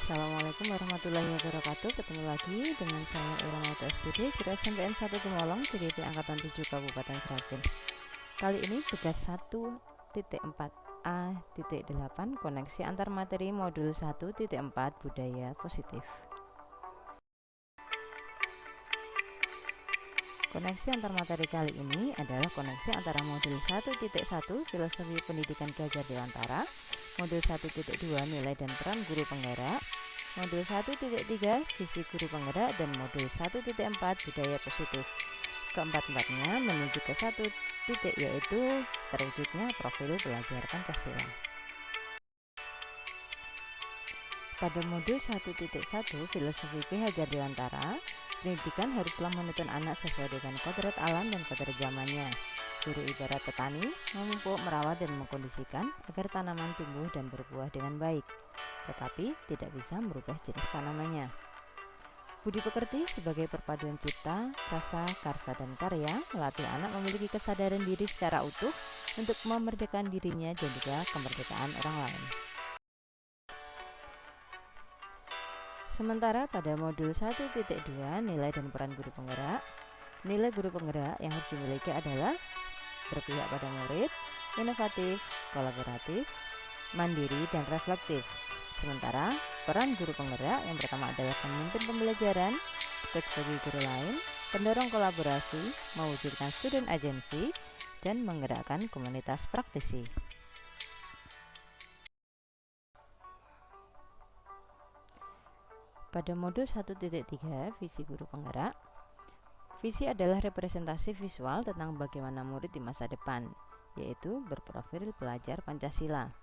Assalamualaikum warahmatullahi wabarakatuh. Ketemu lagi dengan saya Irama SPD, Guru SMPN 1 Gemolong, GGP Angkatan 7 Kabupaten Sragen. Kali ini tugas 1.4a.8 koneksi antar materi modul 1.4 budaya positif. Koneksi antar materi kali ini adalah koneksi antara modul 1.1 filosofi pendidikan Ki Hajar Dewantara, modul 1.2 nilai dan peran guru penggerak, modul 1.3 visi guru penggerak, dan modul 1.4 budaya positif. Keempat-empatnya menuju ke satu titik, yaitu terwujudnya profil belajar Pancasila. Pada modul 1.1 filosofi Ki Hajar Dewantara, pendidikan haruslah menuntun anak sesuai dengan kodrat alam dan kodrat zamannya. Guru ibarat petani, memupuk, merawat, dan mengkondisikan agar tanaman tumbuh dan berbuah dengan baik, tetapi tidak bisa merubah jenis tanamannya. Budi pekerti sebagai perpaduan cipta, rasa, karsa, dan karya melatih anak memiliki kesadaran diri secara utuh untuk memerdekakan dirinya dan juga kemerdekaan orang lain. Sementara pada modul 1.2 nilai dan peran guru penggerak, nilai guru penggerak yang harus dimiliki adalah berpihak pada murid, inovatif, kolaboratif, mandiri, dan reflektif. Sementara peran guru penggerak yang pertama adalah pemimpin pembelajaran, coach bagi guru lain, pendorong kolaborasi, mewujudkan student agency, dan menggerakkan komunitas praktisi. Pada modul 1.3 visi guru penggerak, visi adalah representasi visual tentang bagaimana murid di masa depan, yaitu berprofil pelajar Pancasila.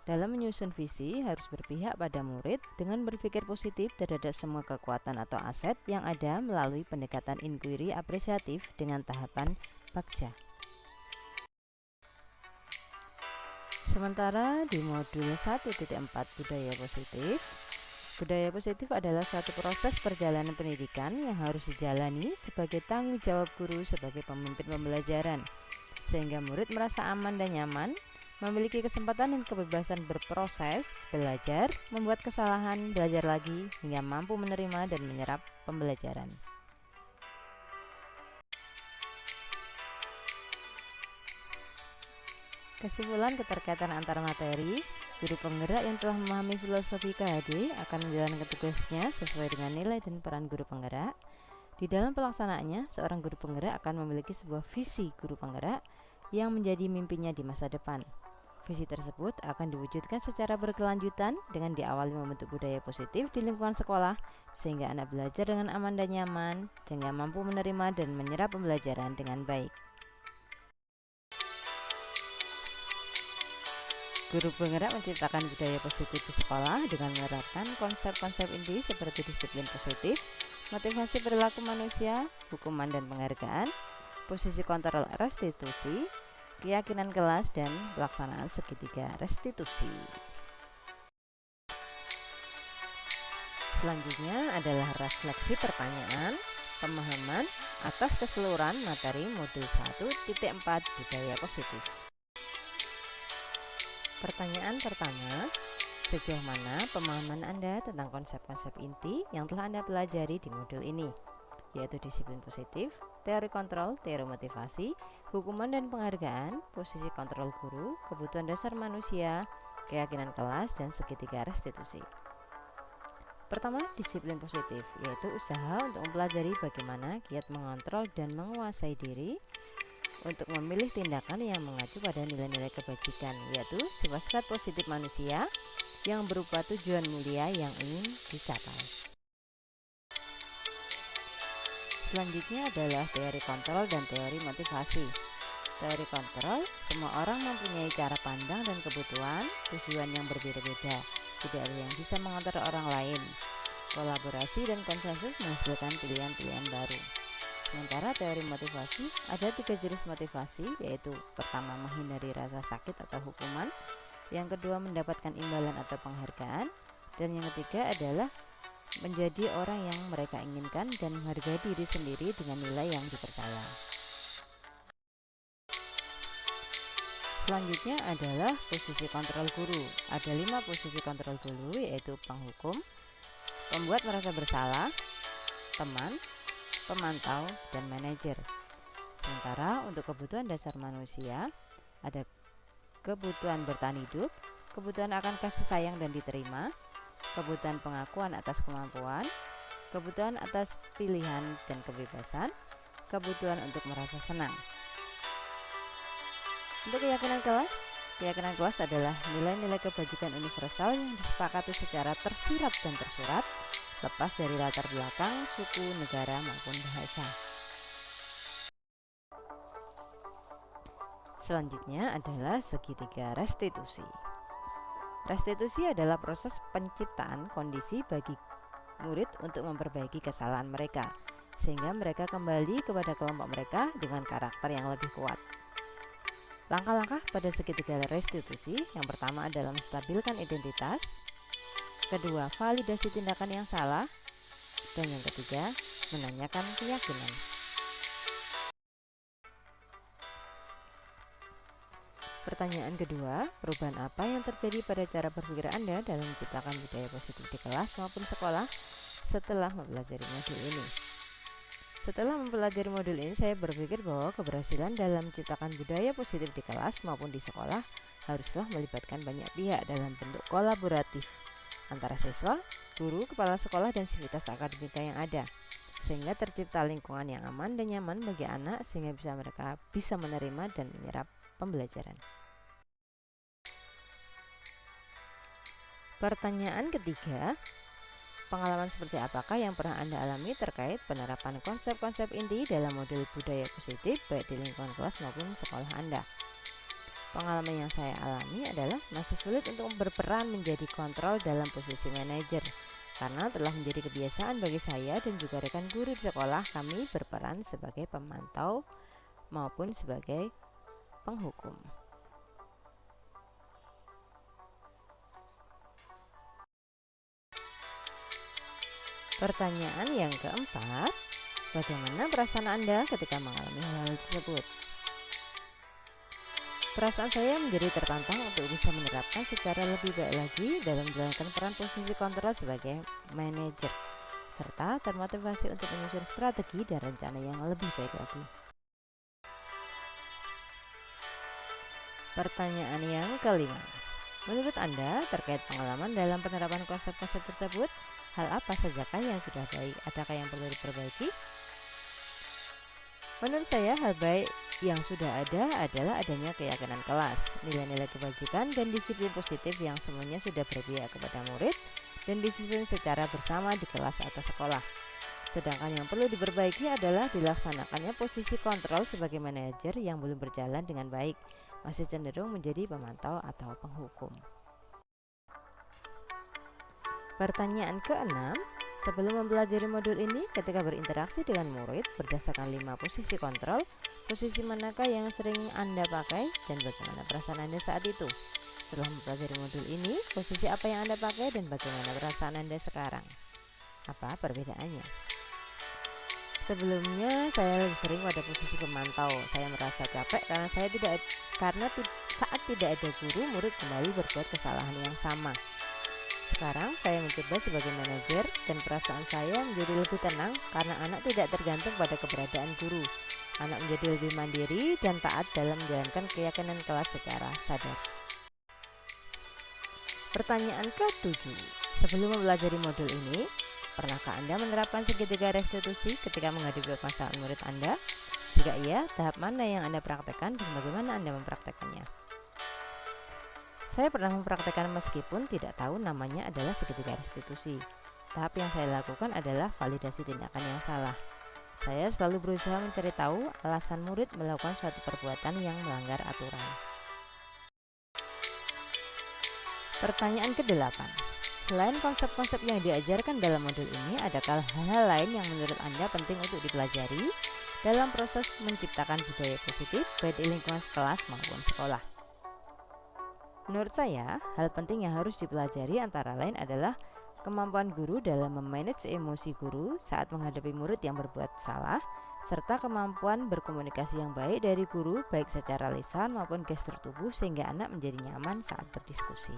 Dalam menyusun visi harus berpihak pada murid dengan berpikir positif terhadap semua kekuatan atau aset yang ada melalui pendekatan inquiry apresiatif dengan tahapan Bagja. Sementara di modul 1.4 budaya positif adalah suatu proses perjalanan pendidikan yang harus dijalani sebagai tanggung jawab guru sebagai pemimpin pembelajaran, sehingga murid merasa aman dan nyaman, memiliki kesempatan dan kebebasan berproses, belajar, membuat kesalahan, belajar lagi, hingga mampu menerima dan menyerap pembelajaran. Kesimpulan keterkaitan antara materi, guru penggerak yang telah memahami filosofi KHD akan menjalankan tugasnya sesuai dengan nilai dan peran guru penggerak. Di dalam pelaksanaannya, seorang guru penggerak akan memiliki sebuah visi guru penggerak yang menjadi mimpinya di masa depan. Visi tersebut akan diwujudkan secara berkelanjutan dengan diawali membentuk budaya positif di lingkungan sekolah, sehingga anak belajar dengan aman dan nyaman, sehingga mampu menerima dan menyerap pembelajaran dengan baik. Guru penggerak menciptakan budaya positif di sekolah dengan menerapkan konsep-konsep inti seperti disiplin positif, motivasi perilaku manusia, hukuman dan penghargaan, posisi kontrol restitusi, keyakinan kelas, dan pelaksanaan segitiga restitusi. Selanjutnya adalah refleksi pertanyaan, pemahaman atas keseluruhan materi modul 1.4 budaya positif. Pertanyaan pertama, sejauh mana pemahaman Anda tentang konsep-konsep inti yang telah Anda pelajari di modul ini, yaitu disiplin positif, teori kontrol, teori motivasi, hukuman dan penghargaan, posisi kontrol guru, kebutuhan dasar manusia, keyakinan kelas, dan segitiga restitusi. Pertama, disiplin positif, yaitu usaha untuk mempelajari bagaimana giat mengontrol dan menguasai diri untuk memilih tindakan yang mengacu pada nilai-nilai kebajikan, yaitu sifat-sifat positif manusia yang berupa tujuan mulia yang ingin dicapai. Selanjutnya adalah teori kontrol dan teori motivasi. Teori kontrol, semua orang mempunyai cara pandang dan kebutuhan, tujuan yang berbeda-beda, tidak ada yang bisa mengontrol orang lain. Kolaborasi dan konsensus menghasilkan pilihan-pilihan baru. Sementara teori motivasi, ada 3 jenis motivasi, yaitu pertama menghindari rasa sakit atau hukuman, yang kedua mendapatkan imbalan atau penghargaan, dan yang ketiga adalah menjadi orang yang mereka inginkan dan menghargai diri sendiri dengan nilai yang dipercaya. Selanjutnya adalah posisi kontrol guru. Ada 5 posisi kontrol guru, yaitu penghukum, pembuat merasa bersalah, teman, pemantau, dan manajer. Sementara untuk kebutuhan dasar manusia, ada kebutuhan bertahan hidup, kebutuhan akan kasih sayang dan diterima, kebutuhan pengakuan atas kemampuan, kebutuhan atas pilihan dan kebebasan, kebutuhan untuk merasa senang. Untuk keyakinan kelas adalah nilai-nilai kebajikan universal yang disepakati secara tersirat dan tersurat, lepas dari latar belakang, suku, negara, maupun bahasa. Selanjutnya adalah segitiga restitusi. Restitusi adalah proses penciptaan kondisi bagi murid untuk memperbaiki kesalahan mereka, sehingga mereka kembali kepada kelompok mereka dengan karakter yang lebih kuat. Langkah-langkah pada segitiga restitusi, yang pertama adalah menstabilkan identitas, kedua validasi tindakan yang salah, dan yang ketiga menanyakan keyakinan. Pertanyaan kedua, perubahan apa yang terjadi pada cara berpikir Anda dalam menciptakan budaya positif di kelas maupun sekolah setelah mempelajari modul ini? Setelah mempelajari modul ini, saya berpikir bahwa keberhasilan dalam menciptakan budaya positif di kelas maupun di sekolah haruslah melibatkan banyak pihak dalam bentuk kolaboratif antara siswa, guru, kepala sekolah, dan sivitas akademika yang ada, sehingga tercipta lingkungan yang aman dan nyaman bagi anak sehingga mereka bisa menerima dan menyerap pembelajaran. Pertanyaan ketiga, pengalaman seperti apakah yang pernah Anda alami terkait penerapan konsep-konsep inti dalam modul budaya positif baik di lingkungan kelas maupun sekolah Anda? Pengalaman yang saya alami adalah masih sulit untuk berperan menjadi kontrol dalam posisi manajer, karena telah menjadi kebiasaan bagi saya dan juga rekan guru di sekolah kami berperan sebagai pemantau maupun sebagai penghukum. Pertanyaan yang keempat, bagaimana perasaan Anda ketika mengalami hal tersebut? Perasaan saya menjadi tertantang untuk bisa menerapkan secara lebih baik lagi dalam menjalankan peran posisi kontrol sebagai manajer, serta termotivasi untuk menyusun strategi dan rencana yang lebih baik lagi. Pertanyaan yang kelima, menurut Anda terkait pengalaman dalam penerapan konsep-konsep tersebut, hal apa sajakah yang sudah baik? Adakah yang perlu diperbaiki? Menurut saya, hal baik yang sudah ada adalah adanya keyakinan kelas, nilai-nilai kebajikan, dan disiplin positif yang semuanya sudah berpihak kepada murid dan disusun secara bersama di kelas atau sekolah. Sedangkan yang perlu diperbaiki adalah dilaksanakannya posisi kontrol sebagai manajer yang belum berjalan dengan baik, masih cenderung menjadi pemantau atau penghukum. Pertanyaan keenam, sebelum mempelajari modul ini, ketika berinteraksi dengan murid berdasarkan 5 posisi kontrol, posisi manakah yang sering Anda pakai dan bagaimana perasaan Anda saat itu? Setelah mempelajari modul ini, posisi apa yang Anda pakai dan bagaimana perasaan Anda sekarang? Apa perbedaannya? Sebelumnya saya lebih sering pada posisi pemantau. Saya merasa capek karena saat tidak ada guru, murid kembali berbuat kesalahan yang sama. Sekarang saya mencoba sebagai manajer dan perasaan saya menjadi lebih tenang karena anak tidak tergantung pada keberadaan guru. Anak menjadi lebih mandiri dan taat dalam menjalankan keyakinan kelas secara sadar. Pertanyaan ke-7, sebelum mempelajari modul ini, pernahkah Anda menerapkan segitiga restitusi ketika menghadapi masalah murid Anda? Jika iya, tahap mana yang Anda praktekkan dan bagaimana Anda mempraktekannya? Saya pernah mempraktekkan meskipun tidak tahu namanya adalah segitiga restitusi. Tahap yang saya lakukan adalah validasi tindakan yang salah. Saya selalu berusaha mencari tahu alasan murid melakukan suatu perbuatan yang melanggar aturan. Pertanyaan ke-8, selain konsep-konsep yang diajarkan dalam modul ini, adakah hal-hal lain yang menurut Anda penting untuk dipelajari dalam proses menciptakan budaya positif baik di lingkungan kelas maupun sekolah? Menurut saya, hal penting yang harus dipelajari antara lain adalah kemampuan guru dalam memanage emosi guru saat menghadapi murid yang berbuat salah, serta kemampuan berkomunikasi yang baik dari guru baik secara lisan maupun gestur tubuh sehingga anak menjadi nyaman saat berdiskusi.